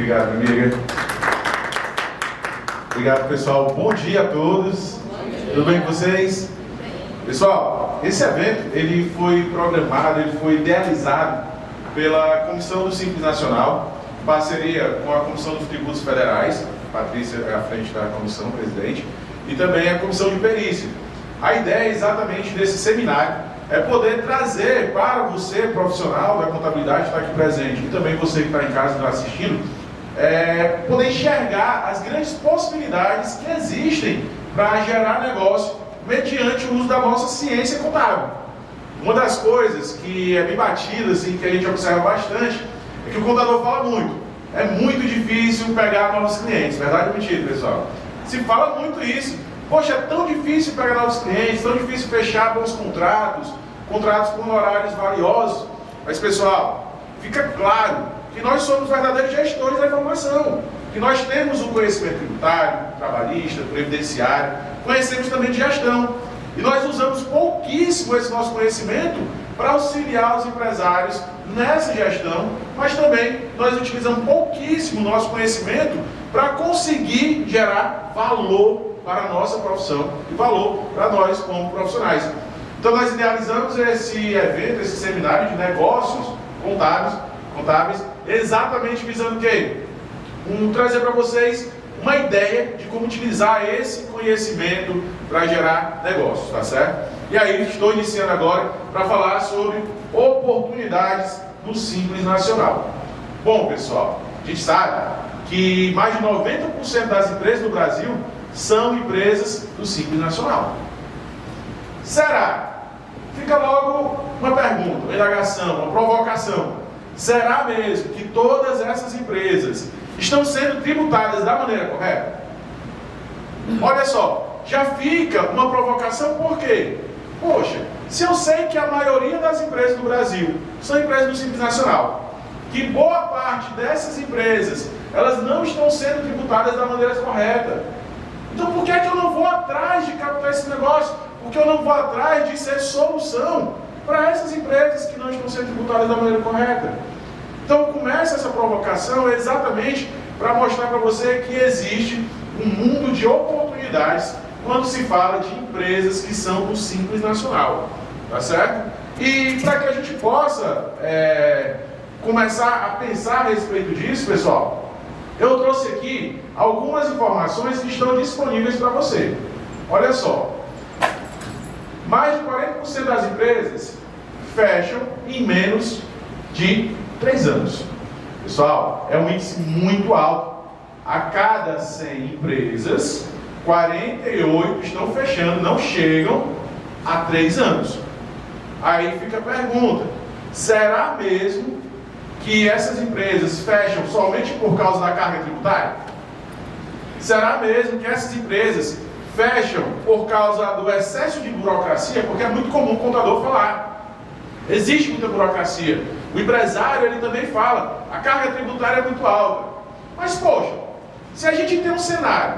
Obrigado, minha amiga. Obrigado, pessoal. Bom dia a todos. Tudo bem com vocês? Pessoal, esse evento ele foi programado, ele foi idealizado pela Comissão do Simples Nacional, em parceria com a Comissão dos Tributos Federais, Patrícia é à frente da comissão, presidente, e também a Comissão de Perícia. A ideia exatamente desse seminário é poder trazer para você, profissional da contabilidade, que está aqui presente, e também você que está em casa assistindo, poder enxergar as grandes possibilidades que existem para gerar negócio mediante o uso da nossa ciência contábil. Uma das coisas que é bem batida, assim, que a gente observa bastante, é que o contador fala muito. É muito difícil pegar novos clientes, verdade ou mentira, pessoal? Se fala muito isso. Poxa, é tão difícil pegar novos clientes, tão difícil fechar bons contratos com honorários valiosos. Mas, pessoal, fica claro que nós somos verdadeiros gestores da informação, que nós temos o conhecimento tributário, trabalhista, previdenciário, conhecemos também de gestão. E nós usamos pouquíssimo esse nosso conhecimento para auxiliar os empresários nessa gestão, mas também nós utilizamos pouquíssimo o nosso conhecimento para conseguir gerar valor para a nossa profissão e valor para nós como profissionais. Então nós idealizamos esse evento, esse seminário de negócios contábeis, exatamente visando o quê? Trazer para vocês uma ideia de como utilizar esse conhecimento para gerar negócios, tá certo? E aí estou iniciando agora para falar sobre oportunidades no Simples Nacional. Bom, pessoal, a gente sabe que mais de 90% das empresas do Brasil são empresas do Simples Nacional. Será? Fica logo uma pergunta, uma indagação, uma provocação. Será mesmo que todas essas empresas estão sendo tributadas da maneira correta? Olha só, já fica uma provocação, por quê? Poxa, se eu sei que a maioria das empresas do Brasil são empresas do Simples Nacional, que boa parte dessas empresas, elas não estão sendo tributadas da maneira correta, então por que é que eu não vou atrás de captar esse negócio? Por que eu não vou atrás de ser solução para essas empresas que não estão sendo tributadas da maneira correta? Então começa essa provocação exatamente para mostrar para você que existe um mundo de oportunidades quando se fala de empresas que são do Simples Nacional, tá certo? E para que a gente possa começar a pensar a respeito disso, pessoal, eu trouxe aqui algumas informações que estão disponíveis para você. Olha só, mais de 40% das empresas fecham em menos de 3 anos. Pessoal, é um índice muito alto. A cada 100 empresas, 48 estão fechando, não chegam a 3 anos. Aí fica a pergunta, será mesmo que essas empresas fecham somente por causa da carga tributária? Será mesmo que essas empresas fecham por causa do excesso de burocracia? Porque é muito comum o contador falar. Existe muita burocracia. O empresário ele também fala, a carga tributária é muito alta. Mas poxa, se a gente tem um cenário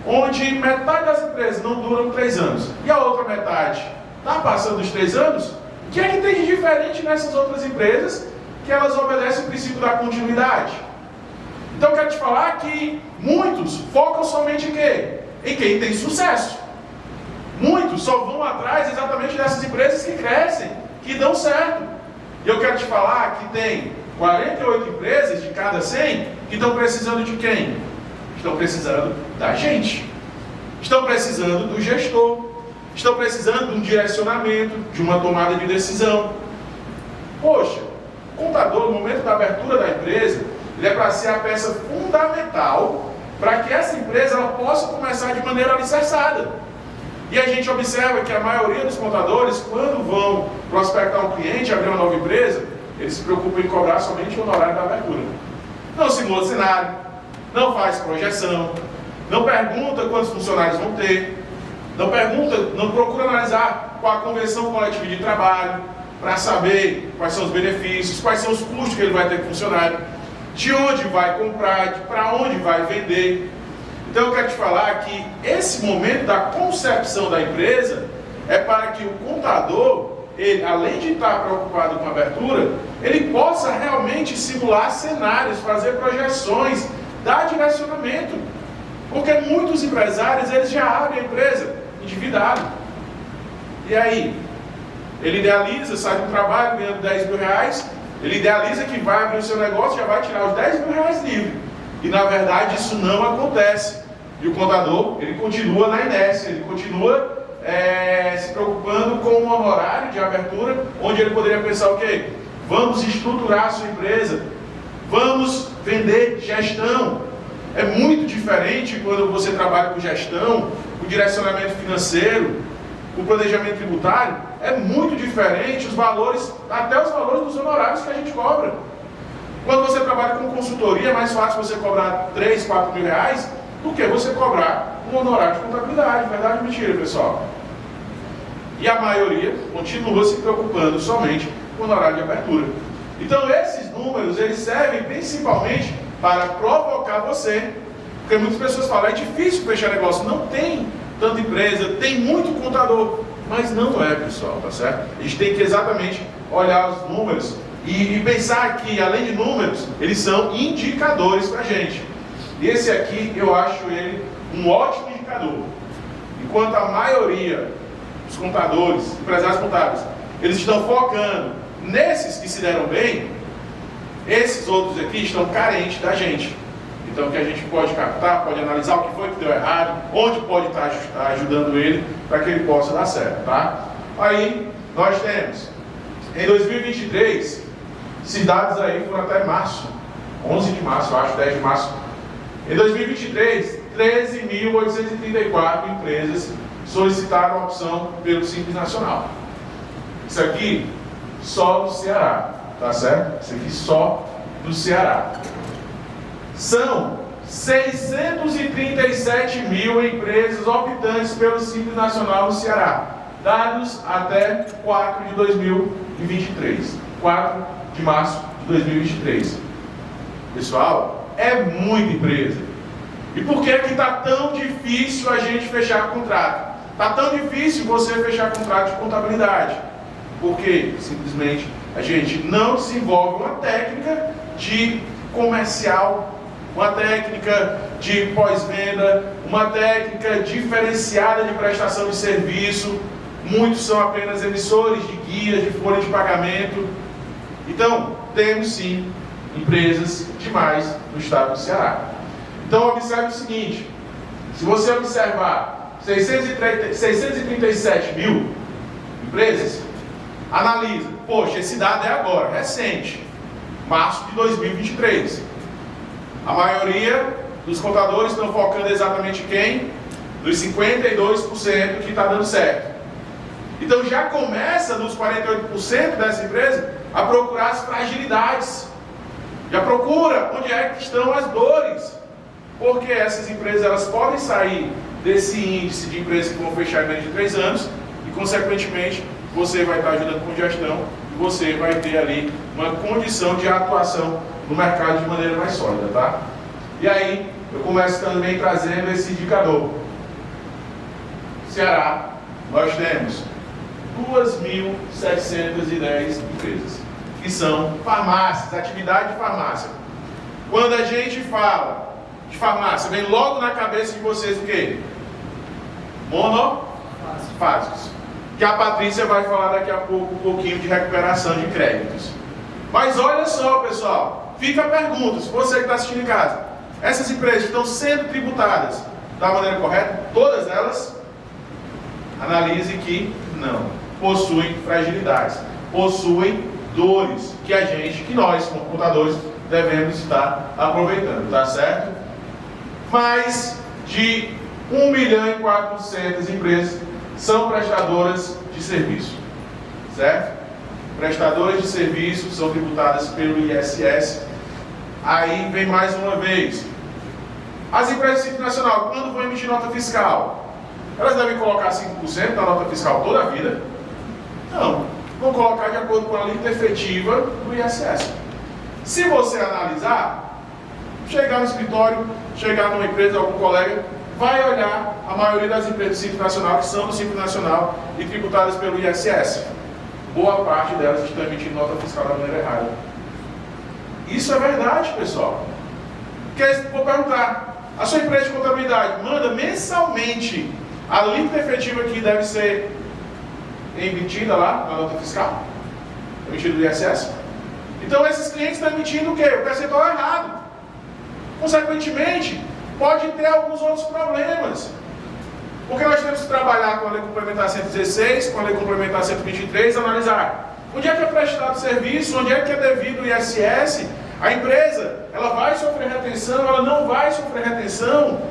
onde metade das empresas não duram 3 anos e a outra metade está passando os 3 anos, o que é que tem de diferente nessas outras empresas que elas obedecem o princípio da continuidade? Então eu quero te falar que muitos focam somente em quê? Em quem tem sucesso. Muitos só vão atrás exatamente dessas empresas que crescem, que dão certo. E eu quero te falar que tem 48 empresas de cada 100 que estão precisando de quem? Estão precisando da gente. Estão precisando do gestor. Estão precisando de um direcionamento, de uma tomada de decisão. Poxa, o contador, no momento da abertura da empresa, ele é para ser a peça fundamental para que essa empresa ela possa começar de maneira alicerçada. E a gente observa que a maioria dos contadores, quando vão prospectar um cliente, abrir uma nova empresa, eles se preocupam em cobrar somente o honorário da abertura. Não simula o cenário, não faz projeção, não pergunta quantos funcionários vão ter, não procura analisar qual a convenção coletiva de trabalho, para saber quais são os benefícios, quais são os custos que ele vai ter com o funcionário, de onde vai comprar, para onde vai vender. Então eu quero te falar que esse momento da concepção da empresa é para que o contador ele, além de estar preocupado com a abertura, ele possa realmente simular cenários, fazer projeções, dar direcionamento. Porque muitos empresários, eles já abrem a empresa endividado. E aí? Ele idealiza, sai do trabalho ganhando 10 mil reais, ele idealiza que vai abrir o seu negócio e já vai tirar os 10 mil reais livre. E na verdade isso não acontece. E o contador, ele continua na inércia, ele continua se preocupando com um honorário de abertura, onde ele poderia pensar o quê? Vamos estruturar a sua empresa, vamos vender gestão. É muito diferente quando você trabalha com gestão, com direcionamento financeiro, com planejamento tributário, é muito diferente os valores, até os valores dos honorários que a gente cobra. Quando você trabalha com consultoria, é mais fácil você cobrar 3, 4 mil reais do que você cobrar um honorário de contabilidade. Verdade ou mentira, pessoal? E a maioria continua se preocupando somente com o honorário de abertura. Então esses números, eles servem principalmente para provocar você. Porque muitas pessoas falam, é difícil fechar negócio. Não tem tanta empresa, tem muito contador. Mas não é, pessoal, tá certo? A gente tem que exatamente olhar os números e pensar que, além de números, eles são indicadores para a gente. E esse aqui, eu acho ele um ótimo indicador. Enquanto a maioria dos contadores, empresários contábeis, eles estão focando nesses que se deram bem, esses outros aqui estão carentes da gente. Então, que a gente pode captar, pode analisar o que foi que deu errado, onde pode estar ajudando ele para que ele possa dar certo, tá? Aí, nós temos, em 2023, esses dados aí foram até março, 11 de março, eu acho, 10 de março. Em 2023, 13.834 empresas solicitaram a opção pelo Simples Nacional. Isso aqui, só no Ceará, tá certo? Isso aqui só no Ceará. São 637 mil empresas optantes pelo Simples Nacional no Ceará. Dados até 4 de 2023. 4 de março de 2023. Pessoal, é muita empresa. E por que está tão difícil a gente fechar contrato? Está tão difícil você fechar contrato de contabilidade. Porque simplesmente a gente não desenvolve uma técnica de comercial, uma técnica de pós-venda, uma técnica diferenciada de prestação de serviço. Muitos são apenas emissores de guias, de folha de pagamento. Então, temos sim empresas demais no estado do Ceará. Então, observe o seguinte: se você observar 637 mil empresas, analisa, poxa, esse dado é agora, recente, março de 2023. A maioria dos contadores estão focando exatamente quem? Nos 52% que está dando certo. Então já começa nos 48% dessa empresa a procurar as fragilidades. Já procura onde é que estão as dores. Porque essas empresas, elas podem sair desse índice de empresas que vão fechar em menos de 3 anos e, consequentemente, você vai estar ajudando com gestão e você vai ter ali uma condição de atuação no mercado de maneira mais sólida, tá? E aí, eu começo também trazendo esse indicador. Ceará, nós temos 2.710 empresas, que são farmácias, atividade de farmácia. Quando a gente fala de farmácia, vem logo na cabeça de vocês o quê? Monofásicos. Que a Patrícia vai falar daqui a pouco um pouquinho de recuperação de créditos. Mas olha só, pessoal, fica a pergunta, se você que está assistindo em casa, essas empresas estão sendo tributadas da maneira correta? Todas elas? Analise que não. Possuem fragilidades, possuem dores que nós, como contadores, devemos estar aproveitando, tá certo? Mais de 1.400.000 empresas são prestadoras de serviço, certo? Prestadoras de serviço são tributadas pelo ISS. Aí vem mais uma vez. As empresas de Simples Nacional, quando vão emitir nota fiscal, elas devem colocar 5% da nota fiscal toda a vida? Não. Vão colocar de acordo com a alíquota efetiva do ISS. Se você analisar, chegar no escritório, chegar numa empresa, algum colega, vai olhar a maioria das empresas do Simples Nacional, que são do Simples Nacional e tributadas pelo ISS. boa parte delas estão emitindo nota fiscal da maneira errada. Isso é verdade, pessoal. Vou perguntar, a sua empresa de contabilidade manda mensalmente a alíquota efetiva que deve ser emitida lá na nota fiscal? Emitida do ISS? Então esses clientes estão emitindo o quê? O percentual errado. Consequentemente, pode ter alguns outros problemas. Porque nós temos que trabalhar com a Lei Complementar 116, com a Lei Complementar 123, analisar onde é que é prestado serviço, onde é que é devido o ISS, a empresa, ela vai sofrer retenção, ela não vai sofrer retenção,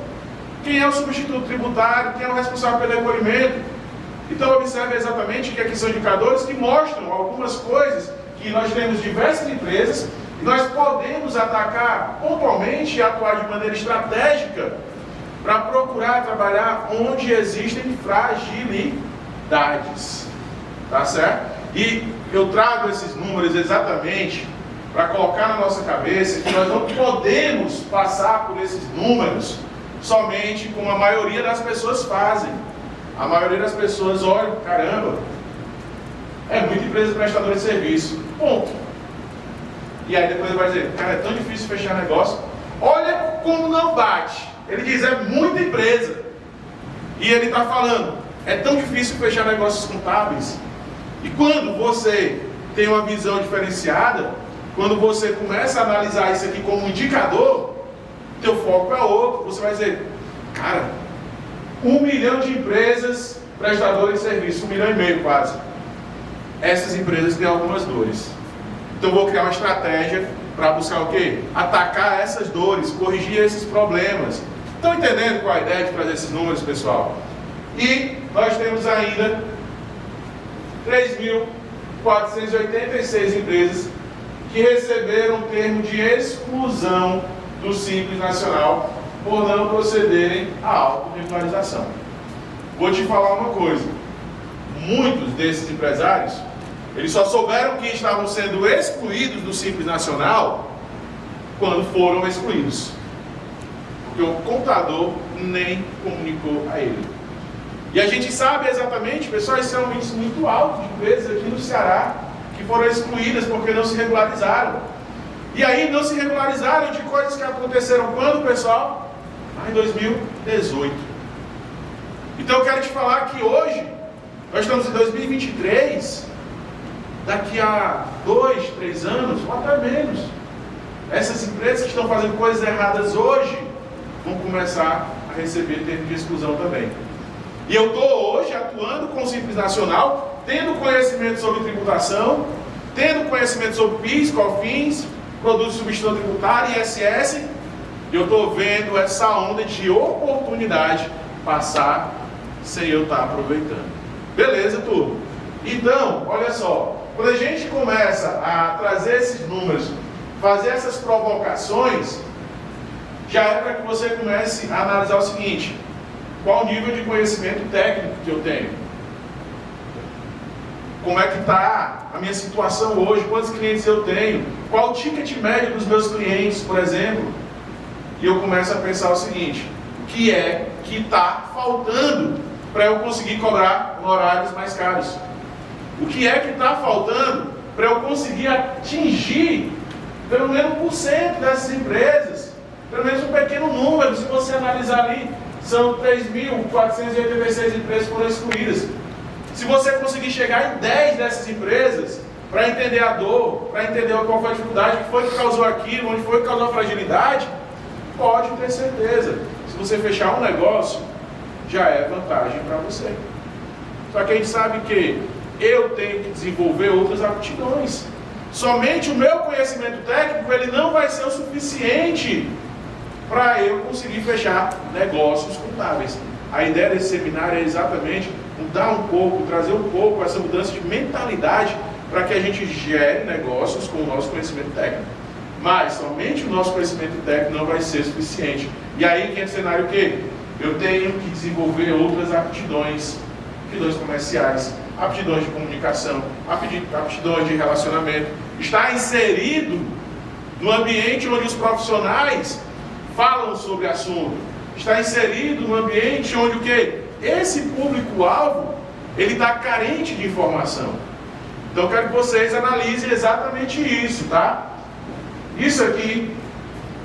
quem é o substituto tributário, quem é o responsável pelo recolhimento. Então observe exatamente que aqui são indicadores que mostram algumas coisas que nós temos diversas empresas e nós podemos atacar pontualmente e atuar de maneira estratégica para procurar trabalhar onde existem fragilidades. Tá certo? E eu trago esses números exatamente para colocar na nossa cabeça que nós não podemos passar por esses números somente como a maioria das pessoas fazem. A maioria das pessoas olha, caramba, é muita empresa prestadora de serviço. Ponto. E aí depois ele vai dizer, cara, é tão difícil fechar negócio. Olha como não bate. Ele diz, é muita empresa. E ele está falando, é tão difícil fechar negócios contábeis. E quando você tem uma visão diferenciada, quando você começa a analisar isso aqui como um indicador, teu foco é outro. Você vai dizer, cara, 1 milhão de empresas prestadoras de serviço, 1,5 milhão quase. Essas empresas têm algumas dores. Então eu vou criar uma estratégia para buscar o quê? Atacar essas dores, corrigir esses problemas. Estão entendendo qual a ideia de trazer esses números, pessoal? E nós temos ainda 3.486 empresas que receberam termo de exclusão do Simples Nacional por não procederem à autorregularização. Vou te falar uma coisa. Muitos desses empresários, eles só souberam que estavam sendo excluídos do Simples Nacional quando foram excluídos. Porque o contador nem comunicou a ele. E a gente sabe exatamente, pessoal, isso é um índice muito alto de empresas aqui no Ceará que foram excluídas porque não se regularizaram. E aí não se regularizaram de coisas que aconteceram quando, pessoal? Lá em 2018. Então eu quero te falar que hoje, nós estamos em 2023, daqui a 2, 3 anos, ou até menos, essas empresas que estão fazendo coisas erradas hoje, vão começar a receber termo de exclusão também. E eu estou hoje atuando com o Simples Nacional, tendo conhecimento sobre tributação, tendo conhecimento sobre PIS, COFINS, produtos de substituição tributária, ISS, e eu estou vendo essa onda de oportunidade passar sem eu estar aproveitando. Beleza, turma? Então, olha só, quando a gente começa a trazer esses números, fazer essas provocações, já é para que você comece a analisar o seguinte: qual o nível de conhecimento técnico que eu tenho? Como é que está a minha situação hoje? Quantos clientes eu tenho? Qual o ticket médio dos meus clientes, por exemplo? E eu começo a pensar o seguinte: o que é que está faltando para eu conseguir cobrar honorários mais caros? O que é que está faltando para eu conseguir atingir pelo menos 1% dessas empresas? Pelo menos um pequeno número. Se você analisar ali, são 3.486 empresas que foram excluídas. Se você conseguir chegar em 10 dessas empresas, para entender a dor, para entender qual foi a dificuldade, o que foi que causou aquilo, onde foi que causou a fragilidade, pode ter certeza. Se você fechar um negócio, já é vantagem para você. Só que a gente sabe que eu tenho que desenvolver outras aptidões. Somente o meu conhecimento técnico, ele não vai ser o suficiente para eu conseguir fechar negócios contábeis. A ideia desse seminário é exatamente mudar um pouco, trazer um pouco essa mudança de mentalidade para que a gente gere negócios com o nosso conhecimento técnico. Mas somente o nosso conhecimento técnico não vai ser suficiente. E aí que é o cenário que eu tenho que desenvolver outras aptidões comerciais, aptidões de comunicação, aptidões de relacionamento. Estar inserido no ambiente onde os profissionais falam sobre assunto. Está inserido no ambiente onde o quê? Esse público-alvo, ele está carente de informação. Então eu quero que vocês analisem exatamente isso, tá? Isso aqui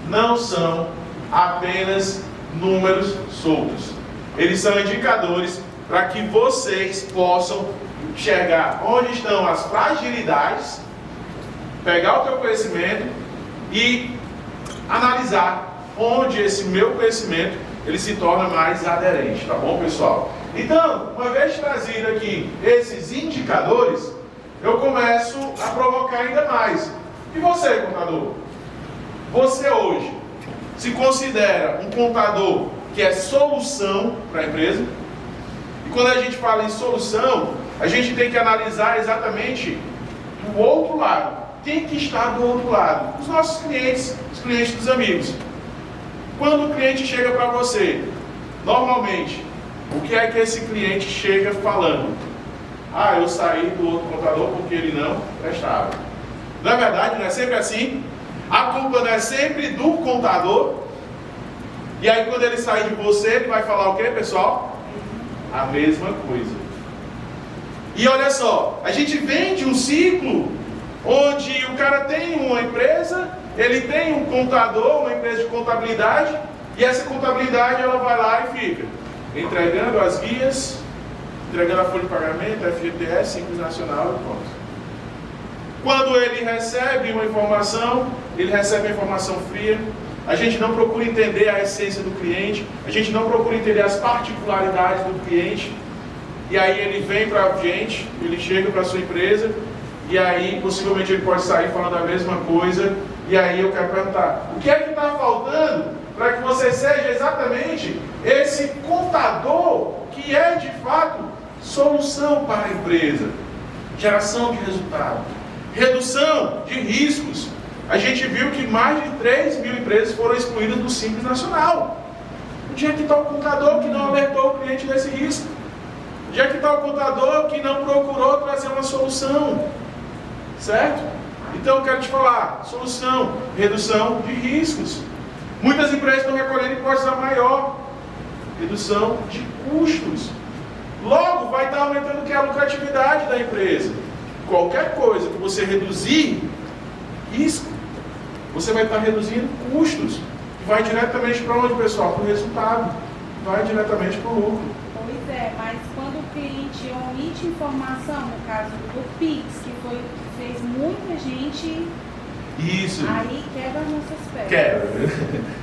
não são apenas números soltos. Eles são indicadores para que vocês possam enxergar onde estão as fragilidades, pegar o teu conhecimento e analisar onde esse meu conhecimento ele se torna mais aderente, tá bom, pessoal? Então, uma vez trazido aqui esses indicadores, eu começo a provocar ainda mais. E você, contador? Você hoje se considera um contador que é solução para a empresa? E quando a gente fala em solução, a gente tem que analisar exatamente do outro lado. Quem que está do outro lado? Os nossos clientes, os clientes dos amigos. Quando o cliente chega para você, normalmente, o que é que esse cliente chega falando? Ah, eu saí do outro contador porque ele não prestava. Não é verdade? Não é sempre assim? A culpa não é sempre do contador? E aí quando ele sai de você, ele vai falar o quê, pessoal? A mesma coisa. E olha só, a gente vem de um ciclo onde o cara tem uma empresa, ele tem um contador, uma empresa de contabilidade, e essa contabilidade ela vai lá e fica entregando as guias, entregando a folha de pagamento, FGTS, Simples Nacional e ponto. Quando ele recebe uma informação, ele recebe a informação fria. A gente não procura entender a essência do cliente, a gente não procura entender as particularidades do cliente. E aí ele vem para a gente, ele chega para a sua empresa, e aí possivelmente ele pode sair falando a mesma coisa. E aí eu quero perguntar, o que é que está faltando para que você seja exatamente esse contador que é de fato solução para a empresa? Geração de resultado, redução de riscos. A gente viu que mais de 3 mil empresas foram excluídas do Simples Nacional. Onde é que está o contador que não alertou o cliente desse risco? Onde é que está o contador que não procurou trazer uma solução? Certo? Então eu quero te falar, solução, redução de riscos. Muitas empresas estão recolhendo impostos a maior, redução de custos. Logo vai estar aumentando a lucratividade da empresa. Qualquer coisa que você reduzir risco, você vai estar reduzindo custos. E vai diretamente para onde, pessoal? Para o resultado. Vai diretamente para o lucro. Pois é, mas quando o cliente omite informação, no caso do Pix, que foi o que fez muita gente, isso, aí quebra as nossas pernas.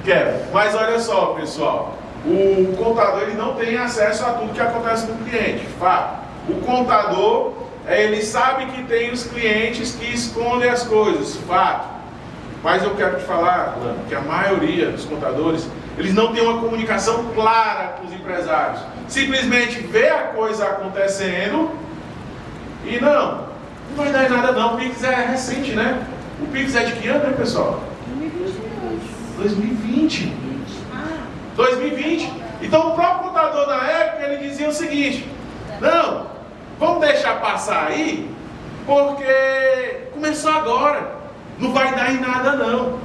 Quebra. Mas olha só, pessoal, o contador ele não tem acesso a tudo que acontece no cliente. Fato. O contador, ele sabe que tem os clientes que escondem as coisas. Fato. Mas eu quero te falar, Lano, que a maioria dos contadores, eles não têm uma comunicação clara com os empresários. Simplesmente vê a coisa acontecendo e não vai dar em nada não. O Pix é recente, né? O Pix é de que ano, né, pessoal? 2020. 2020. Então o próprio contador na época, ele dizia o seguinte: não, vamos deixar passar aí, porque começou agora, não vai dar em nada não.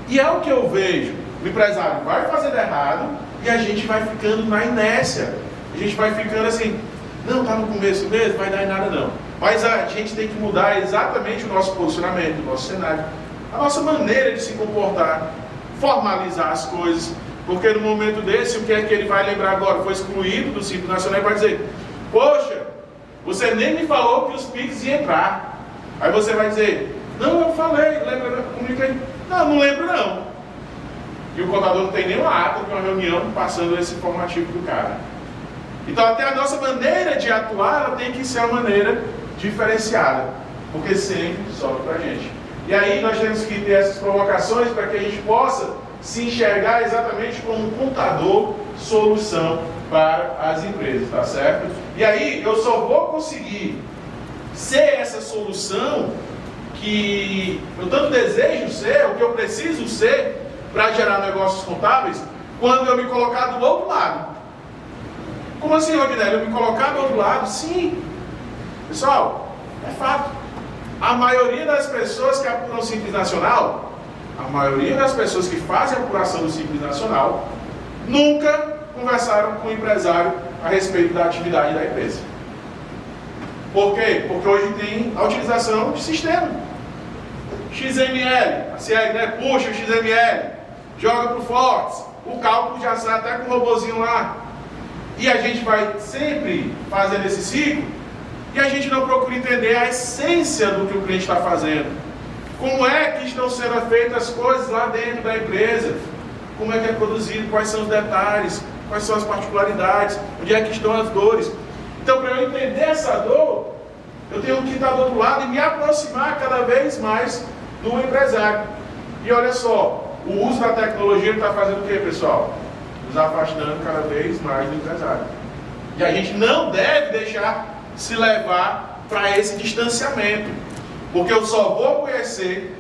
E é o que eu vejo, o empresário vai fazendo errado e a gente vai ficando na inércia. A gente vai ficando assim, não, está no começo mesmo, vai dar em nada não. Mas a gente tem que mudar exatamente o nosso posicionamento, o nosso cenário, a nossa maneira de se comportar, formalizar as coisas. Porque no momento desse, o que é que ele vai lembrar agora? Foi excluído do Simples Nacional e vai dizer: poxa, você nem me falou que os PIX iam entrar. Aí você vai dizer: não, eu falei, lembra, comuniquei. Não, não lembro não. E o contador não tem nenhuma ata de uma reunião passando esse informativo do cara. Então até a nossa maneira de atuar, ela tem que ser uma maneira diferenciada. Porque sempre sobe pra gente. E aí nós temos que ter essas provocações para que a gente possa se enxergar exatamente como um contador solução para as empresas, tá certo? E aí eu só vou conseguir ser essa solução que eu tanto desejo ser, o que eu preciso ser para gerar negócios contábeis, quando eu me colocar do outro lado. Como assim, Rodinelli? Eu me colocar do outro lado? Sim. Pessoal, é fato. A maioria das pessoas que apuram o Simples Nacional, a maioria das pessoas que fazem a apuração do Simples Nacional, nunca conversaram com o empresário a respeito da atividade da empresa. Por quê? Porque hoje tem a utilização de sistema. XML, a série, né? Puxa o XML, joga para o Fortes, o cálculo já sai até com o robozinho lá. E a gente vai sempre fazendo esse ciclo e a gente não procura entender a essência do que o cliente está fazendo. Como é que estão sendo feitas as coisas lá dentro da empresa? Como é que é produzido? Quais são os detalhes? Quais são as particularidades? Onde é que estão as dores? Então, para eu entender essa dor, eu tenho que estar do outro lado e me aproximar cada vez mais do empresário. E olha só, o uso da tecnologia está fazendo o quê, pessoal? Nos afastando cada vez mais do empresário. E a gente não deve deixar se levar para esse distanciamento. Porque eu só vou conhecer,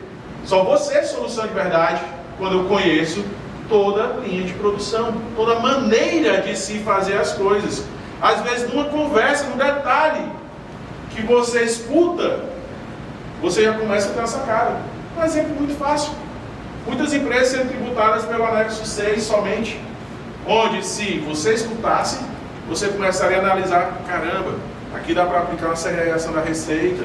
só vou ser solução de verdade quando eu conheço toda a linha de produção, toda a maneira de se fazer as coisas. Às vezes, numa conversa, num detalhe que você escuta, você já começa a ter uma sacada. Um exemplo muito fácil. Muitas empresas sendo tributadas pelo anexo 6 somente, onde se você escutasse, você começaria a analisar, caramba, aqui dá para aplicar uma segregação da receita,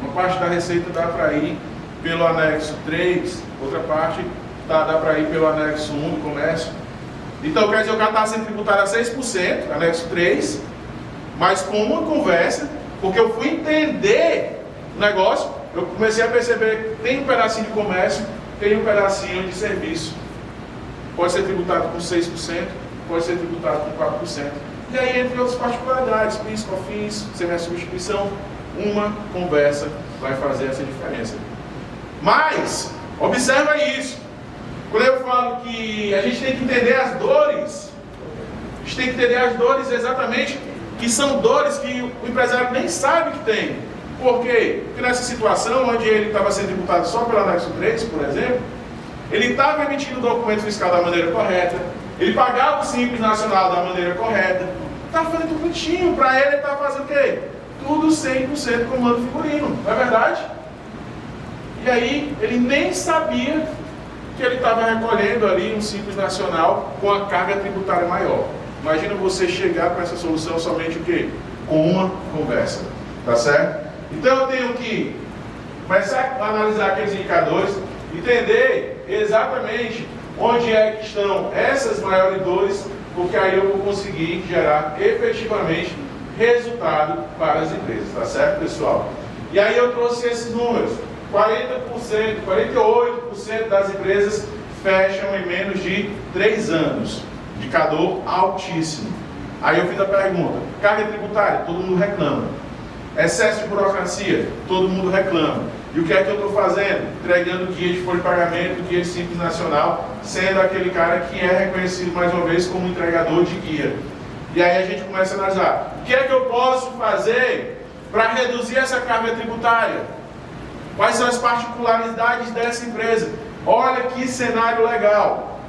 uma parte da receita dá para ir pelo anexo 3, outra parte dá para ir pelo anexo 1 do comércio. Então quer dizer, o cara está sendo tributado a 6%, anexo 3, mas com uma conversa, porque eu fui entender o negócio, eu comecei a perceber que tem um pedacinho de comércio, tem um pedacinho de serviço. Pode ser tributado com 6%, pode ser tributado com 4%. E aí, entre outras particularidades, PIS, COFINS, substituição, uma conversa vai fazer essa diferença. Mas, observa isso. Quando eu falo que a gente tem que entender as dores, a gente tem que entender as dores exatamente, que são dores que o empresário nem sabe que tem. Por quê? Porque nessa situação, onde ele estava sendo tributado só pelo anexo 3, por exemplo, ele estava emitindo o documento fiscal da maneira correta, ele pagava o Simples Nacional da maneira correta, estava fazendo tudo bonitinho, para ele estava fazendo o quê? Tudo 100% comando figurino, não é verdade? E aí, ele nem sabia que ele estava recolhendo ali um Simples Nacional com a carga tributária maior. Imagina você chegar com essa solução somente o quê? Com uma conversa, tá certo? Então eu tenho que começar a analisar aqueles indicadores, entender exatamente onde é que estão essas maiores dores, porque aí eu vou conseguir gerar efetivamente resultado para as empresas, tá certo, pessoal? E aí eu trouxe esses números, 40%, 48% das empresas fecham em menos de 3 anos, indicador altíssimo. Aí eu fiz a pergunta, carga tributária, todo mundo reclama. Excesso de burocracia, todo mundo reclama. E o que é que eu estou fazendo? Entregando guia de folha de pagamento, guia de Simples Nacional, sendo aquele cara que é reconhecido mais uma vez como entregador de guia. E aí a gente começa a analisar, o que é que eu posso fazer para reduzir essa carga tributária? Quais são as particularidades dessa empresa? Olha que cenário legal.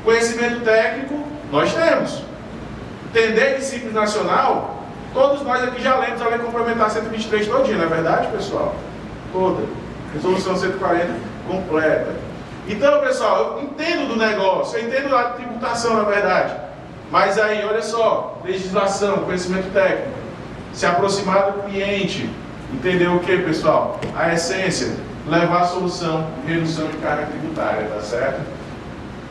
Conhecimento técnico, nós temos. Entender de Simples Nacional, todos nós aqui já lemos a Lei Complementar 123 todinha, não é verdade, pessoal? Toda. Resolução 140 completa. Então, pessoal, eu entendo do negócio, eu entendo da tributação, na verdade. Mas aí, olha só, legislação, conhecimento técnico, se aproximar do cliente, entender o que, pessoal? A essência, levar a solução de redução de carga tributária, tá certo?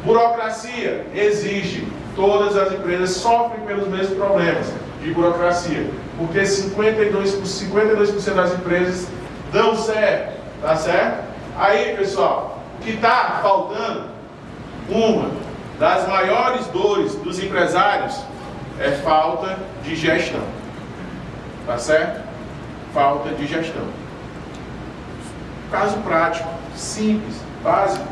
Burocracia, exige. Todas as empresas sofrem pelos mesmos problemas de burocracia, porque 52% das empresas dão certo, tá certo? Aí, pessoal, o que está faltando, uma das maiores dores dos empresários é falta de gestão, tá certo? Falta de gestão. Caso prático, simples, básico.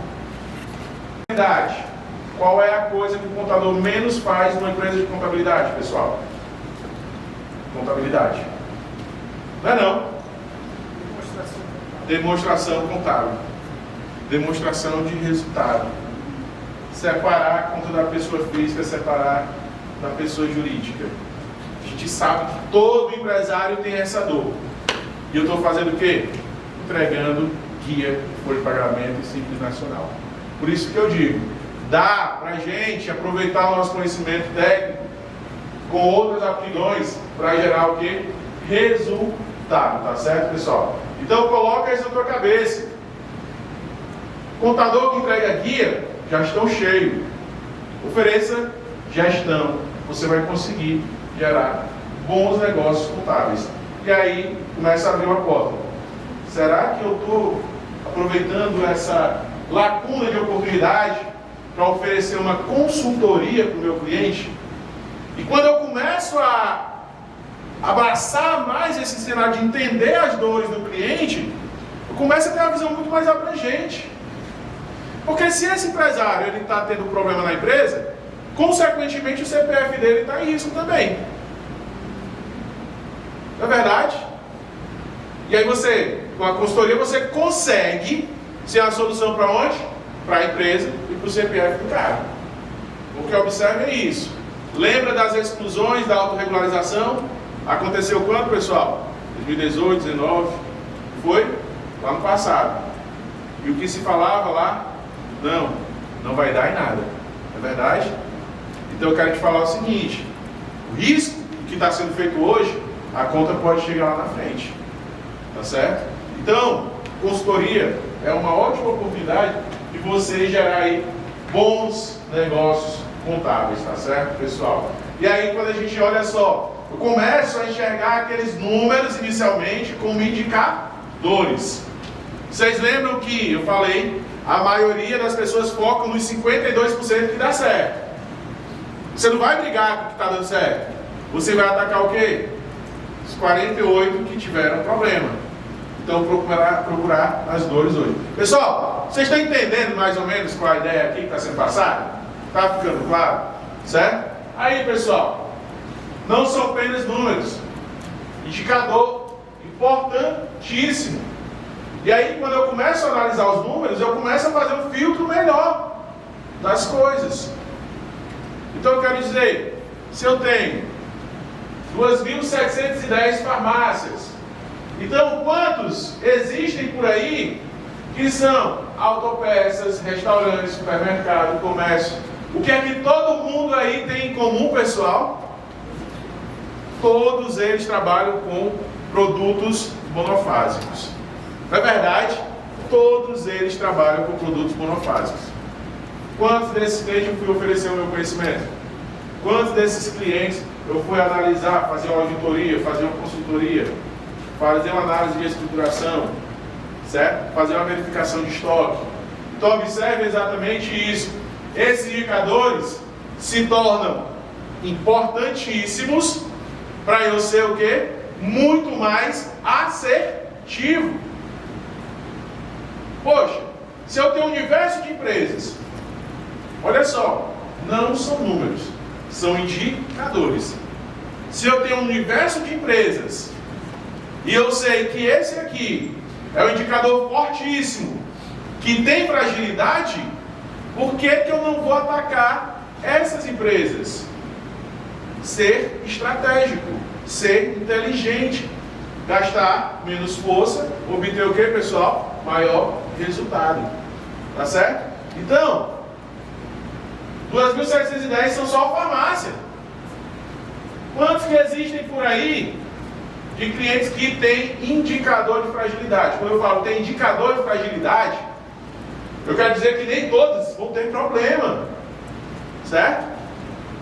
Verdade. Qual é a coisa que o contador menos faz numa empresa de contabilidade, pessoal? Contabilidade. Não é não? Demonstração contábil. Demonstração de resultado. Separar a conta da pessoa física, separar da pessoa jurídica. A gente sabe que todo empresário tem essa dor. E eu estou fazendo o quê? Entregando guia, folha de pagamento e Simples Nacional. Por isso que eu digo, dá para a gente aproveitar o nosso conhecimento técnico com outras aptidões para gerar o quê? Resultado. contábil, tá certo, pessoal? Então coloca isso na tua cabeça. Contador que entrega guia, já estão cheios. Ofereça gestão. Você vai conseguir gerar bons negócios contábeis. E aí começa a abrir uma porta. Será que eu estou aproveitando essa lacuna de oportunidade para oferecer uma consultoria para o meu cliente? E quando eu começo a abraçar mais esse cenário de entender as dores do cliente, eu começo a ter uma visão muito mais abrangente. Porque se esse empresário ele está tendo problema na empresa, consequentemente o CPF dele está em risco também. Não é verdade? E aí você, com a consultoria, você consegue ser a solução para onde? Para a empresa e para o CPF do cara. O que observa é isso. Lembra das exclusões da autorregularização? Aconteceu quando, pessoal? 2018, 2019? Foi? Lá no passado. E o que se falava lá? Não vai dar em nada. É verdade? Então eu quero te falar o seguinte: o risco que está sendo feito hoje, a conta pode chegar lá na frente. Tá certo? Então, consultoria é uma ótima oportunidade de você gerar aí bons negócios contábeis, tá certo, pessoal? E aí, quando a gente olha só, eu começo a enxergar aqueles números inicialmente como indicadores. Vocês lembram que eu falei, a maioria das pessoas focam nos 52% que dá certo. Você não vai brigar com o que está dando certo. Você vai atacar o quê? Os 48 que tiveram problema. Então procurar as dores hoje. Pessoal, vocês estão entendendo mais ou menos qual a ideia aqui que está sendo passada? Está ficando claro? Certo? Aí, pessoal, não são apenas números. Indicador importantíssimo. E aí, quando eu começo a analisar os números, eu começo a fazer um filtro melhor das coisas. Então eu quero dizer, se eu tenho 2.710 farmácias, então quantos existem por aí que são autopeças, restaurantes, supermercado, comércio? O que é que todo mundo aí tem em comum, pessoal? Todos eles trabalham com produtos monofásicos. Não é verdade? Todos eles trabalham com produtos monofásicos. Quantos desses clientes eu fui oferecer o meu conhecimento? Quantos desses clientes eu fui analisar, fazer uma auditoria, fazer uma consultoria, fazer uma análise de estruturação, certo? Fazer uma verificação de estoque. Então observe exatamente isso. Esses indicadores se tornam importantíssimos para eu ser o quê? Muito mais assertivo. Poxa, se eu tenho um universo de empresas, olha só, não são números, são indicadores. Se eu tenho um universo de empresas e eu sei que esse aqui é um indicador fortíssimo, que tem fragilidade, por que eu não vou atacar essas empresas? Ser estratégico, ser inteligente, gastar menos força, obter o que, pessoal? Maior resultado. Tá certo? Então, 2.710 são só farmácia. Quantos que existem por aí de clientes que têm indicador de fragilidade? Quando eu falo tem indicador de fragilidade, eu quero dizer que nem todos vão ter problema, certo?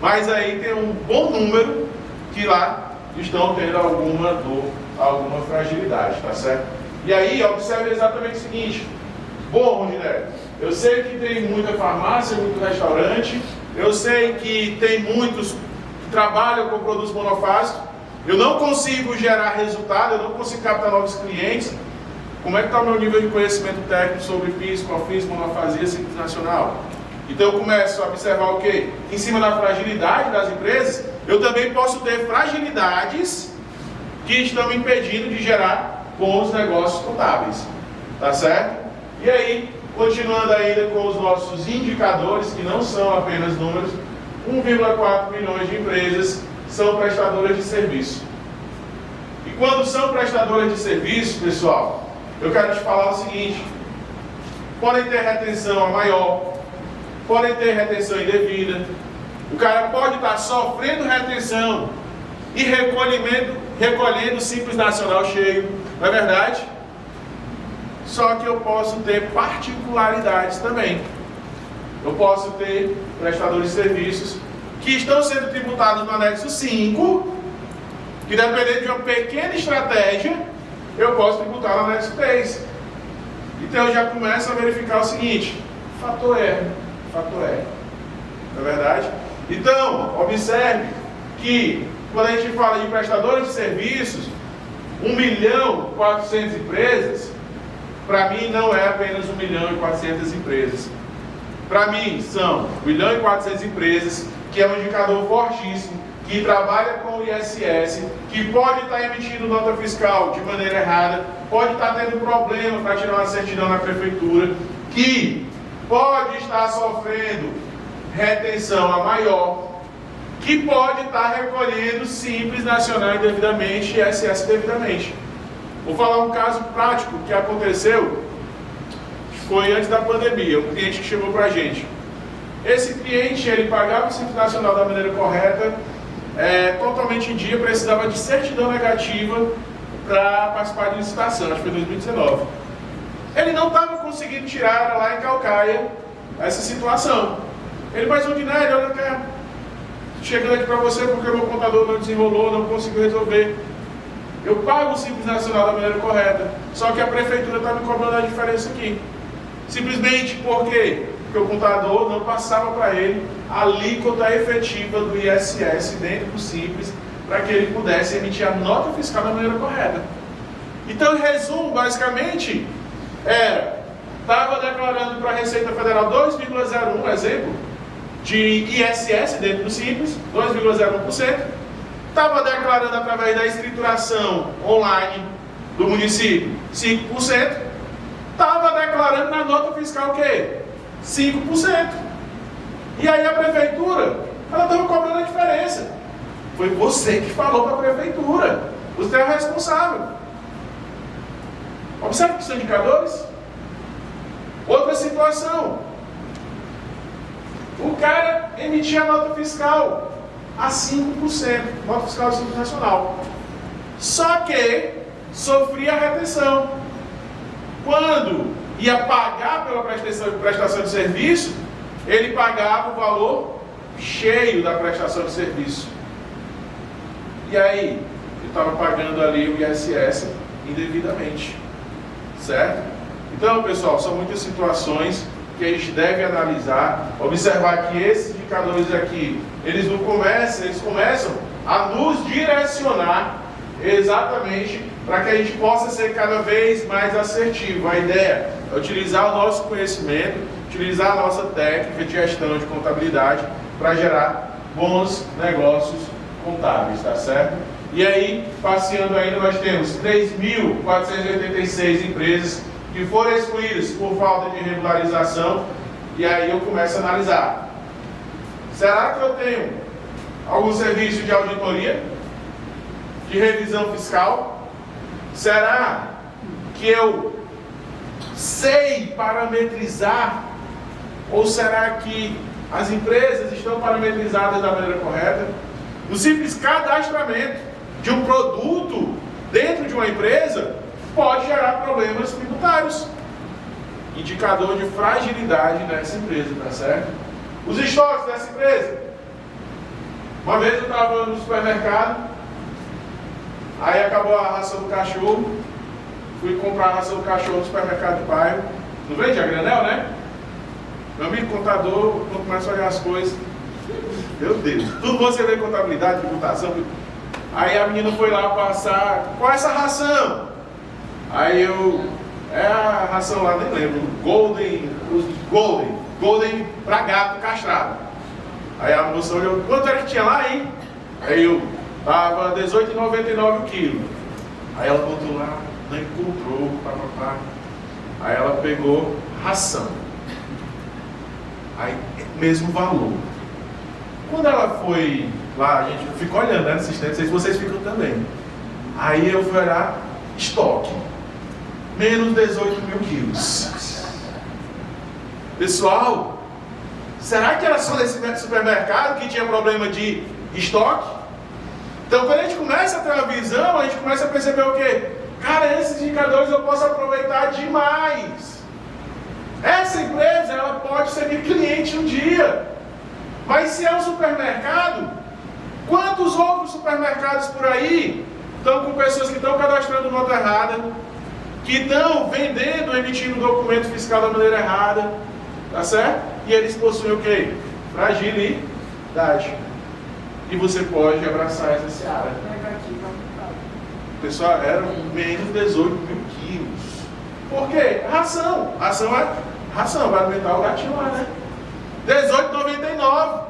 Mas aí tem um bom número que lá estão tendo alguma dor, alguma fragilidade, tá certo? E aí, observe exatamente o seguinte: bom, Rondinelli, eu sei que tem muita farmácia, muito restaurante, eu sei que tem muitos que trabalham com produtos monofásicos, eu não consigo gerar resultado, eu não consigo captar novos clientes. Como é que está o meu nível de conhecimento técnico sobre PIS, COFINS, monofasia, Simples Nacional? Então eu começo a observar o quê? Em cima da fragilidade das empresas, eu também posso ter fragilidades que estão me impedindo de gerar bons negócios contábeis. Tá certo? E aí, continuando ainda com os nossos indicadores, que não são apenas números, 1,4 milhões de empresas são prestadoras de serviço. E quando são prestadoras de serviço, pessoal, eu quero te falar o seguinte: podem ter retenção maior, podem ter retenção indevida, o cara pode estar sofrendo retenção e recolhimento recolhendo o Simples Nacional cheio, não é verdade? Só que eu posso ter particularidades também. Eu posso ter prestadores de serviços que estão sendo tributados no anexo 5, que dependendo de uma pequena estratégia, eu posso tributar no anexo 3. Então eu já começo a verificar o seguinte: fator R, fator R. Não é verdade? Então, observe que quando a gente fala de prestadores de serviços, 1.400.000 empresas, para mim não é apenas 1.400.000 empresas. Para mim são 1.400.000 empresas, que é um indicador fortíssimo, que trabalha com o ISS, que pode estar emitindo nota fiscal de maneira errada, pode estar tendo problema para tirar uma certidão na prefeitura, que pode estar sofrendo retenção a maior, que pode estar recolhendo Simples Nacional indevidamente e ISS devidamente. Vou falar um caso prático que aconteceu, foi antes da pandemia, um cliente que chegou para a gente. Esse cliente, ele pagava o Simples Nacional da maneira correta, totalmente em dia, precisava de certidão negativa para participar de licitação, acho que foi 2019. Ele não estava conseguindo tirar lá em Calcaia essa situação. Ele, mas Odinelli, olha cá, chegando aqui para você porque o meu contador não desenrolou, não conseguiu resolver. Eu pago o Simples Nacional da maneira correta, só que a prefeitura está me cobrando a diferença aqui. Simplesmente por quê? Porque o contador não passava para ele a alíquota efetiva do ISS dentro do Simples, para que ele pudesse emitir a nota fiscal da maneira correta. Então, em resumo, basicamente, estava declarando para a Receita Federal 2,01, exemplo, de ISS dentro do Simples, 2,01%. Estava declarando através da escrituração online do município 5%. Estava declarando na nota fiscal o quê? 5%. E aí a prefeitura, ela estava cobrando a diferença. Foi você que falou para a prefeitura. Você é o responsável. Observe que são indicadores. Outra situação. O cara emitia a nota fiscal a 5%. Nota fiscal do Simples Nacional. Só que sofria retenção. Quando ia pagar pela prestação de serviço, ele pagava o valor cheio da prestação de serviço. E aí, ele estava pagando ali o ISS indevidamente. Certo? Então, pessoal, são muitas situações que a gente deve analisar, observar que esses indicadores aqui, eles começam a nos direcionar exatamente para que a gente possa ser cada vez mais assertivo. A ideia é utilizar o nosso conhecimento, utilizar a nossa técnica de gestão de contabilidade para gerar bons negócios contábeis, tá certo? E aí, passeando ainda, nós temos 3.486 empresas que foram excluídas por falta de regularização, e aí eu começo a analisar. Será que eu tenho algum serviço de auditoria? De revisão fiscal? Será que eu sei parametrizar? Ou será que as empresas estão parametrizadas da maneira correta? O simples cadastramento de um produto dentro de uma empresa pode gerar problemas tributários. Indicador de fragilidade dessa empresa, tá certo? Os estoques dessa empresa. Uma vez eu estava no supermercado, aí acabou a ração do cachorro, fui comprar a ração do cachorro no supermercado de bairro. Não vende a granel, né? Meu amigo contador, quando começa a olhar as coisas, meu Deus, tudo você vê contabilidade, tributação. Aí a menina foi lá passar, qual é essa ração? Aí é a ração lá, nem lembro, Golden pra gato castrado. Aí a moça olhou, quanto era que tinha lá, hein? Aí eu, tava R$18,99 o quilo. Aí ela botou lá, não encontrou, papapá. Aí ela pegou ração. Aí, mesmo valor. Quando ela foi lá, a gente fica olhando, né, no sistema, não sei se vocês ficam também. Aí eu fui olhar, estoque. Menos 18 mil quilos. Pessoal, será que era só nesse supermercado que tinha problema de estoque? Então, quando a gente começa a ter uma visão, a gente começa a perceber o quê? Cara, esses indicadores eu posso aproveitar demais. Essa empresa, ela pode ser meu cliente um dia. Mas se é um supermercado, quantos outros supermercados por aí estão com pessoas que estão cadastrando nota errada, que estão vendendo, emitindo documento fiscal da maneira errada, tá certo? E eles possuem o quê? Fragilidade. E você pode abraçar essa seara. Pessoal, eram menos 18 mil quilos. Por quê? Ração. Ração vai alimentar o gatinho lá, né? 18,99.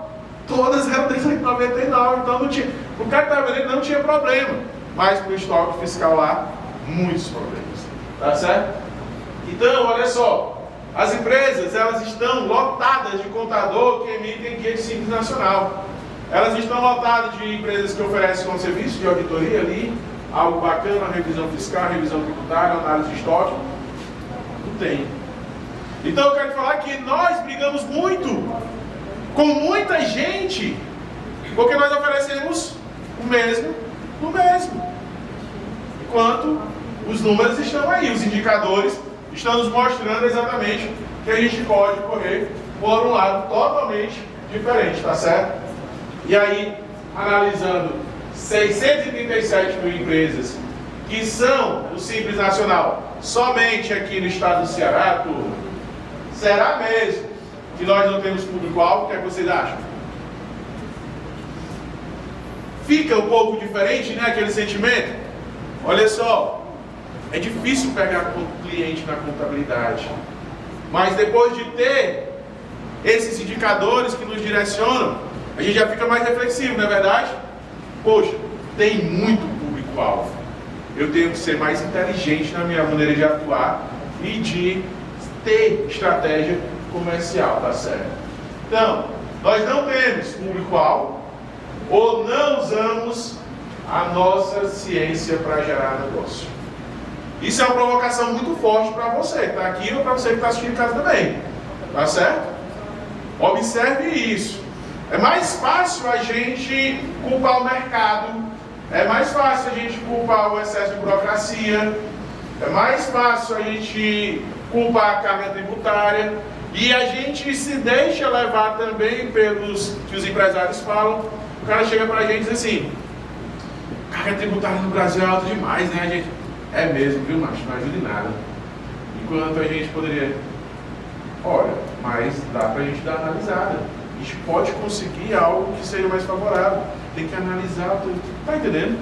Todas eram 18,99. Então não tinha. O cara que estava vendendo não tinha problema. Mas para o estoque fiscal lá, muitos problemas. Tá certo? Então, olha só. As empresas, elas estão lotadas de contador que emitem guia de Simples Nacional. Elas estão lotadas de empresas que oferecem um serviço de auditoria ali, algo bacana, revisão fiscal, revisão tributária, análise de estoque. Não tem. Então eu quero falar que nós brigamos muito com muita gente, porque nós oferecemos o mesmo no mesmo. Enquanto os números estão aí, os indicadores estão nos mostrando exatamente que a gente pode correr por um lado totalmente diferente, tá certo? E aí, analisando 637 mil empresas que são do Simples Nacional, somente aqui no estado do Ceará, turma, será mesmo que nós não temos público-alvo? O que é que vocês acham? Fica um pouco diferente, né, aquele sentimento? Olha só, é difícil pegar cliente na contabilidade, mas depois de ter esses indicadores que nos direcionam, a gente já fica mais reflexivo, não é verdade? Poxa, tem muito público-alvo. Eu tenho que ser mais inteligente na minha maneira de atuar e de ter estratégia comercial, tá certo? Então, nós não temos público-alvo ou não usamos a nossa ciência para gerar negócio. Isso é uma provocação muito forte para você que está aqui ou para você que está assistindo em casa também. Tá certo? Observe isso. É mais fácil a gente culpar o mercado, é mais fácil a gente culpar o excesso de burocracia, é mais fácil a gente culpar a carga tributária, e a gente se deixa levar também pelos que os empresários falam. O cara chega pra gente e diz assim: carga tributária no Brasil é alta demais, né, gente? É mesmo, viu, macho? Não ajuda em nada. Enquanto a gente poderia, olha, mas dá pra gente dar uma analisada. A gente pode conseguir algo que seja mais favorável. Tem que analisar tudo. Tá entendendo?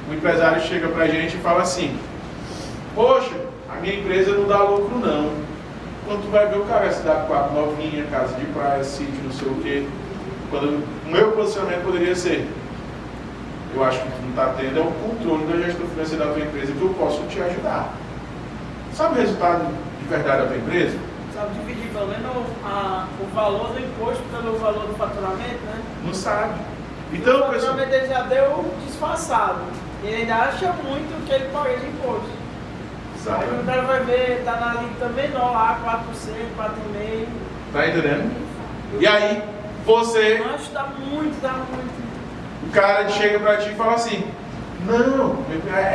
O empresário chega pra gente e fala assim: poxa, a minha empresa não dá lucro não. Quando tu vai ver, o cara vai se dar 4 novinha, casa de praia, sítio, não sei o quê. Quando o meu posicionamento poderia ser: eu acho que tu não está tendo é o controle da gestão financeira da tua empresa, que eu posso te ajudar. Sabe o resultado de verdade da tua empresa? Sabe dividir pelo menos o valor do imposto pelo valor do faturamento, né? Não sabe. Então, o faturamento ele já deu disfarçado. E ele ainda acha muito que ele paga de imposto. Exato. Aí o cara vai ver, está na alíquota menor lá, 4%, 4,5%. Tá entendendo? E aí, você... Mas dá muito, dá muito. O cara chega pra ti e fala assim: não,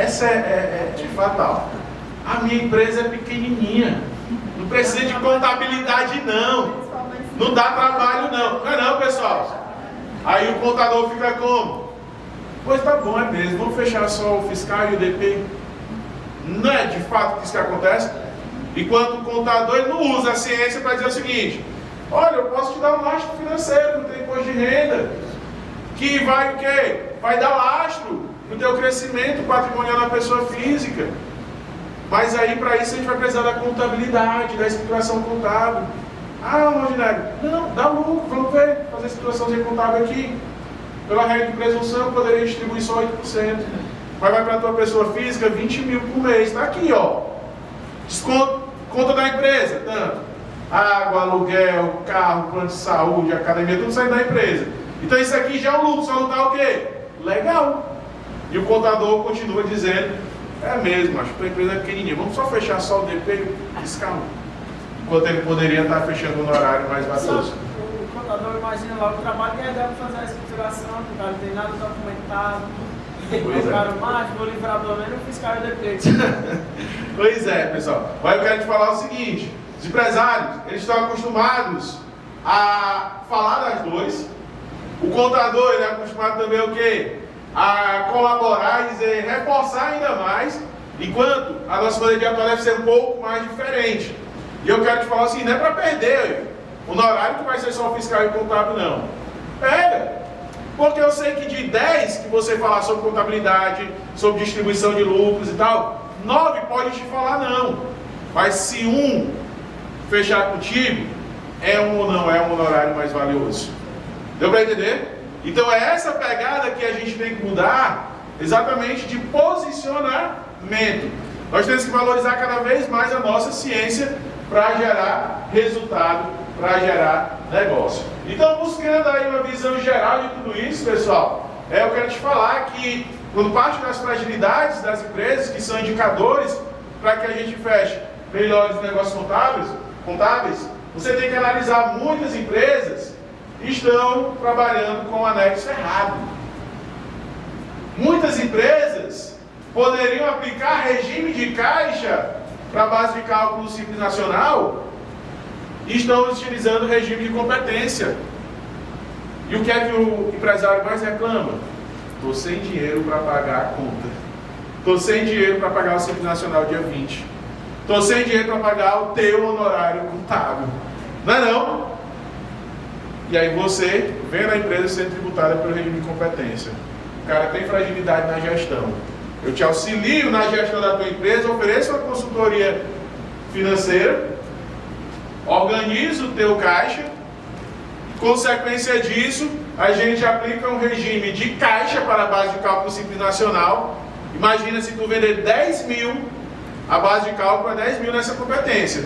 essa é fatal. A minha empresa é pequenininha. Não precisa de contabilidade não. Não dá trabalho não. Não é não, pessoal. Aí o contador fica como? Pois tá bom, é mesmo. Vamos fechar só o fiscal e o DP. Não é de fato isso que acontece? Enquanto o contador ele não usa a ciência para dizer o seguinte: olha, eu posso te dar um lastro financeiro, não tem imposto de renda, que vai o quê? Vai dar lastro no teu crescimento patrimonial da pessoa física. Mas aí para isso a gente vai precisar da contabilidade, da escrituração contábil. Ah, Rogério, não, dá lucro, vamos ver, fazer a escrituração contábil aqui. Pela regra de presunção, poderia distribuir só 8%. Mas vai para a tua pessoa física, 20 mil por mês. Está aqui, ó. Desconto, conta da empresa, tanto. Água, aluguel, carro, plano de saúde, academia, tudo sai da empresa. Então isso aqui já é um lucro, só não está o quê? Legal. E o contador continua dizendo: é mesmo, acho que a tua empresa é pequenininha, vamos só fechar só o DP fiscal. Enquanto ele poderia estar fechando no horário mais vazioso. O contador imagina logo o trabalho que dá para fazer a escrituração, porque o cara não tem nada documentado. Pois O é. cara mais, vou livrar pelo menos o fiscal de decreto. Pois é, pessoal. Mas eu quero te falar o seguinte: os empresários, eles estão acostumados a falar das dores. O contador, ele é acostumado também o quê? A colaborar e dizer, reforçar ainda mais, enquanto a nossa maneira de atuar deve ser um pouco mais diferente. E eu quero te falar assim, não é para perder o honorário que vai ser só fiscal e contábil, não. Pega! Porque eu sei que de 10 que você falar sobre contabilidade, sobre distribuição de lucros e tal, 9 pode te falar não. Mas se um fechar contigo, é um ou não é um honorário mais valioso. Deu para entender? Então é essa pegada que a gente tem que mudar, exatamente de posicionamento. Nós temos que valorizar cada vez mais a nossa ciência para gerar resultado, para gerar negócio. Então, buscando aí uma visão geral de tudo isso, pessoal, eu quero te falar que, quando parte das fragilidades das empresas, que são indicadores para que a gente feche melhores negócios contábeis, você tem que analisar muitas empresas que estão trabalhando com o anexo errado. Muitas empresas poderiam aplicar regime de caixa para a base de cálculo Simples Nacional e estão utilizando o regime de competência. E o que é que o empresário mais reclama? Estou sem dinheiro para pagar a conta. Estou sem dinheiro para pagar o Simples Nacional dia 20. Estou sem dinheiro para pagar o teu honorário contábil. Não é não? E aí você vendo a empresa sendo tributada pelo regime de competência. O cara tem fragilidade na gestão. Eu te auxilio na gestão da tua empresa, ofereço uma consultoria financeira, organizo o teu caixa, consequência disso, a gente aplica um regime de caixa para a base de cálculo Simples Nacional. Imagina se tu vender 10 mil, a base de cálculo é 10 mil nessa competência.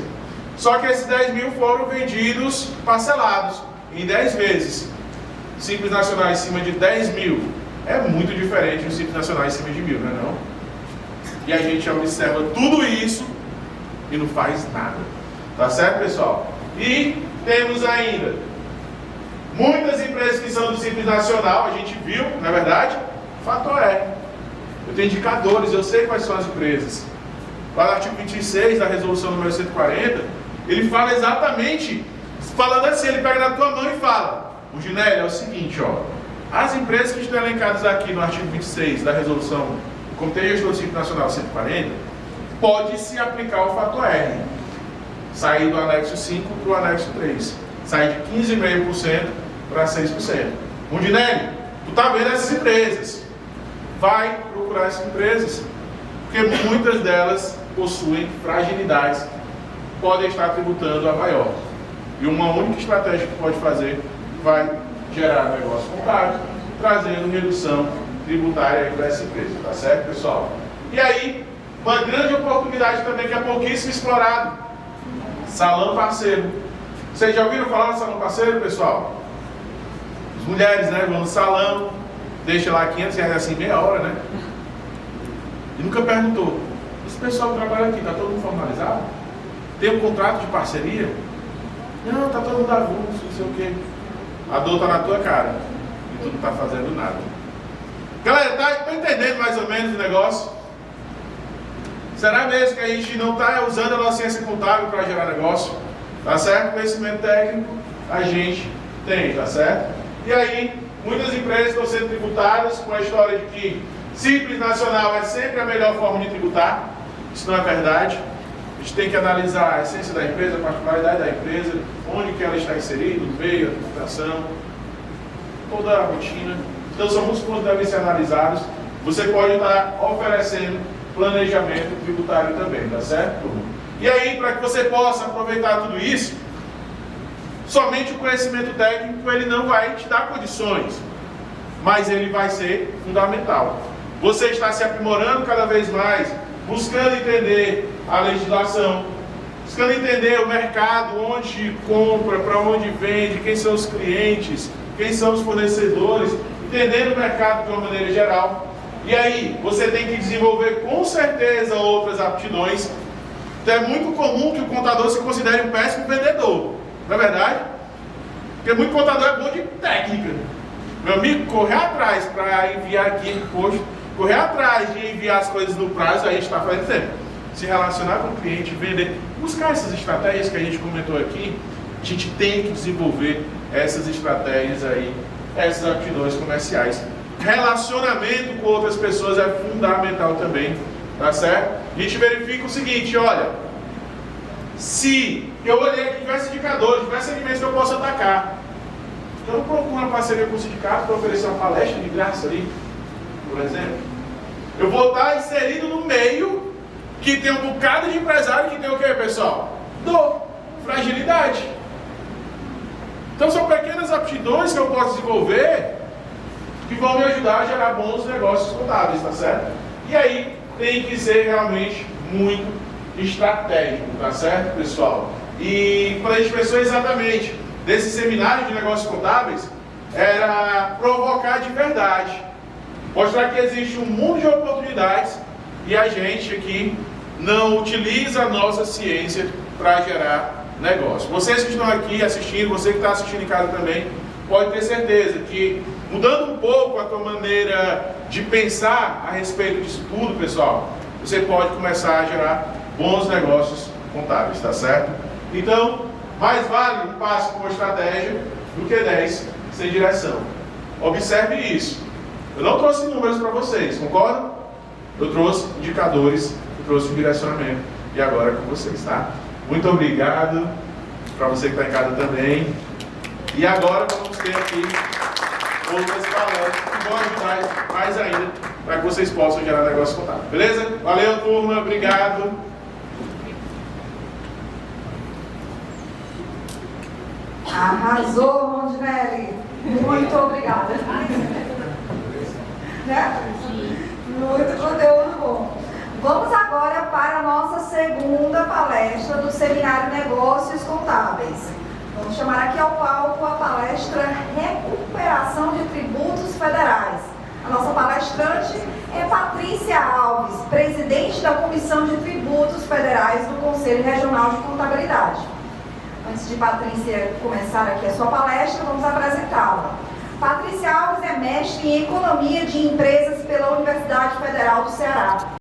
Só que esses 10 mil foram vendidos parcelados em 10 vezes. Simples Nacional em cima de 10 mil é muito diferente do Simples Nacional em cima de 1000, não é não? E a gente observa tudo isso e não faz nada. Tá certo, pessoal? E temos ainda muitas empresas que são do Simples Nacional, a gente viu, na verdade, fato é. Eu tenho indicadores, eu sei quais são as empresas. Lá no artigo 26 da resolução número 140, ele fala exatamente, falando assim, ele pega na tua mão e fala, o Ginelli, é o seguinte, ó, as empresas que estão elencadas aqui no artigo 26 da resolução do Comitê Gestor do Simples Nacional 140, pode se aplicar o fator R. Sair do anexo 5 para o anexo 3. Sair de 15,5% para 6%. Ginelli, tu está vendo essas empresas. Vai procurar essas empresas, porque muitas delas possuem fragilidades, podem estar tributando a maior. E uma única estratégia que pode fazer vai gerar negócio contábil, trazendo redução tributária para essa empresa. Tá certo, pessoal? E aí, uma grande oportunidade também que é pouquíssimo explorado. Salão parceiro. Vocês já ouviram falar do salão parceiro, pessoal? As mulheres, né, vão no salão, deixa lá 500 reais assim, meia hora, né? E nunca perguntou, esse pessoal que trabalha aqui, está todo mundo formalizado? Tem um contrato de parceria? Não, está todo mundo avulso, não sei o quê. A dor está na tua cara e tu não está fazendo nada. Galera, tá entendendo mais ou menos o negócio? Será mesmo que a gente não está usando a nossa ciência contábil para gerar negócio? Tá certo? Conhecimento técnico a gente tem, tá certo? E aí, muitas empresas estão sendo tributadas com a história de que Simples Nacional é sempre a melhor forma de tributar. Isso não é verdade. A gente tem que analisar a essência da empresa, a particularidade da empresa, onde que ela está inserida, no meio, a tributação, toda a rotina. Então, são muitos pontos que devem ser analisados. Você pode estar oferecendo planejamento tributário também, tá certo? E aí, para que você possa aproveitar tudo isso, somente o conhecimento técnico ele não vai te dar condições, mas ele vai ser fundamental. Você está se aprimorando cada vez mais, buscando entender a legislação, buscando entender o mercado, onde compra, para onde vende, quem são os clientes, quem são os fornecedores, entendendo o mercado de uma maneira geral. E aí, você tem que desenvolver com certeza outras aptidões. Então é muito comum que o contador se considere um péssimo vendedor, não é verdade? Porque muito contador é bom de técnica. Meu amigo, correr atrás para enviar aqui imposto, correr atrás de enviar as coisas no prazo, a gente está fazendo sempre. Se relacionar com o cliente, vender, buscar essas estratégias que a gente comentou aqui, a gente tem que desenvolver essas estratégias aí, essas aptidões comerciais. Relacionamento com outras pessoas é fundamental também, tá certo? A gente verifica o seguinte, olha, se eu olhei aqui diversos indicadores, diversos segmentos que eu posso atacar, eu não procuro uma parceria com o sindicato para oferecer uma palestra de graça ali, por exemplo. Eu vou estar inserido no meio que tem um bocado de empresário que tem o que, pessoal? Dor, fragilidade. Então são pequenas aptidões que eu posso desenvolver que vão me ajudar a gerar bons negócios contábeis, tá certo? E aí tem que ser realmente muito estratégico, tá certo, pessoal? E quando a gente pensou exatamente desse seminário de negócios contábeis, era provocar de verdade, mostrar que existe um mundo de oportunidades e a gente aqui não utiliza a nossa ciência para gerar negócio. Vocês que estão aqui assistindo, você que está assistindo em casa também, pode ter certeza que mudando um pouco a tua maneira de pensar a respeito disso tudo, pessoal, você pode começar a gerar bons negócios contábeis, tá certo? Então, mais vale um passo com estratégia do que 10 sem direção. Observe isso. Eu não trouxe números para vocês, concordam? Eu trouxe indicadores, eu trouxe um direcionamento. E agora é com vocês, tá? Muito obrigado para você que está em casa também. E agora vamos ter aqui outras palestras que vão ajudar mais ainda para que vocês possam gerar negócio contábil. Beleza? Valeu, turma. Obrigado. Arrasou, Rondinelli. Muito obrigada. Né? Muito conteúdo bom. Vamos agora para a nossa segunda palestra do Seminário Negócios Contábeis. Vamos chamar aqui ao palco a palestra Recuperação de Tributos Federais. A nossa palestrante é Patrícia Alves, presidente da Comissão de Tributos Federais do Conselho Regional de Contabilidade. Antes de Patrícia começar aqui a sua palestra, vamos apresentá-la. Patrícia Alves é mestre em Economia de Empresas pela Universidade Federal do Ceará.